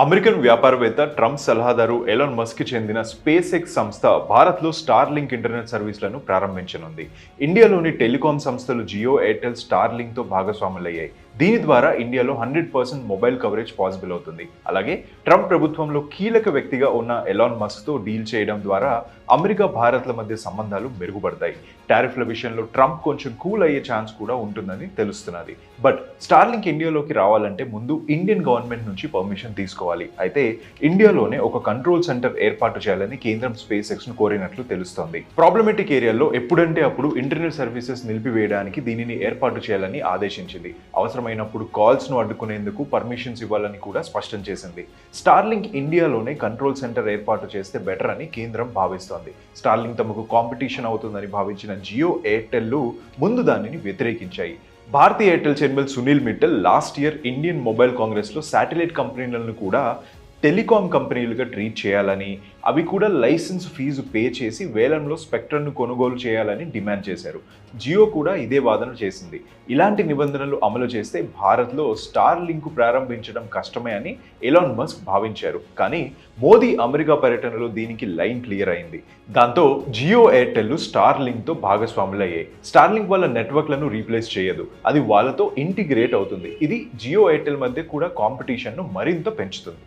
American వ్యాపారవేత్త Trump సలహాదారు Elon Musk చెందిన స్పేస్ ఎక్స్ సంస్థ భారత్లో స్టార్లింక్ ఇంటర్నెట్ సర్వీసులను ప్రారంభించనుంది. ఇండియాలోని టెలికాం సంస్థలు జియో, ఎయిర్టెల్, స్టార్లింక్తో భాగస్వాములయ్యాయి. దీని ద్వారా ఇండియాలో 100% మొబైల్ కవరేజ్ పాసిబుల్ అవుతుంది. అలాగే ట్రంప్ ప్రభుత్వంలో కీలక వ్యక్తిగా ఉన్న ఎలాన్ మస్క్తో డీల్ చేయడం ద్వారా అమెరికా, భారత్ల మధ్య సంబంధాలు మెరుగుపడతాయి. టారిఫ్ల విషయంలో ట్రంప్ కొంచెం కూల్ అయ్యే ఛాన్స్ కూడా ఉంటుందని తెలుస్తున్నది. బట్ స్టార్లింక్ ఇండియాలోకి రావాలంటే ముందు ఇండియన్ గవర్నమెంట్ నుంచి పర్మిషన్ తీసుకోవాలి. అయితే ఇండియాలోనే ఒక కంట్రోల్ సెంటర్ ఏర్పాటు చేయాలని కేంద్రం స్పేస్ ఎక్స్ ను కోరినట్లు తెలుస్తోంది. ప్రాబ్లమేటిక్ ఏరియాల్లో ఎప్పుడంటే అప్పుడు ఇంటర్నెట్ సర్వీసెస్ నిలిపివేయడానికి దీనిని ఏర్పాటు చేయాలని ఆదేశించింది. అవసరమైనప్పుడు కాల్స్ ను అడ్డుకునేందుకు పర్మిషన్స్ ఇవ్వాలని కూడా స్పష్టం చేసింది. స్టార్లింక్ ఇండియాలోనే కంట్రోల్ సెంటర్ ఏర్పాటు చేస్తే బెటర్ అని కేంద్రం భావిస్తోంది. స్టార్లింక్ తమకు కాంపిటీషన్ అవుతుందని భావించిన జియో, ఎయిర్టెల్ ముందు దానిని వ్యతిరేకించాయి. Bharti Airtel chairman Sunil Mittal last year Indian mobile కాంగ్రెస్లో శాటిలైట్ కంపెనీలను కూడా టెలికాం కంపెనీలుగా ట్రీట్ చేయాలని, అవి కూడా లైసెన్స్ ఫీజు పే చేసి వేలంలో స్పెక్ట్రమ్ను కొనుగోలు చేయాలని డిమాండ్ చేశారు. జియో కూడా ఇదే వాదన చేసింది. ఇలాంటి నిబంధనలు అమలు చేస్తే భారత్లో స్టార్ లింక్ ప్రారంభించడం కష్టమే అని ఎలాన్ మస్క్ భావించారు. కానీ మోదీ అమెరికా పర్యటనలో దీనికి లైన్ క్లియర్ అయింది. దాంతో జియో, ఎయిర్టెల్ స్టార్ లింక్తో భాగస్వాములయ్యాయి. స్టార్ లింక్ వాళ్ళ నెట్వర్క్లను రీప్లేస్ చేయదు, అది వాళ్ళతో ఇంటిగ్రేట్ అవుతుంది. ఇది జియో, ఎయిర్టెల్ మధ్య కూడా కాంపిటీషన్ను మరింత పెంచుతుంది.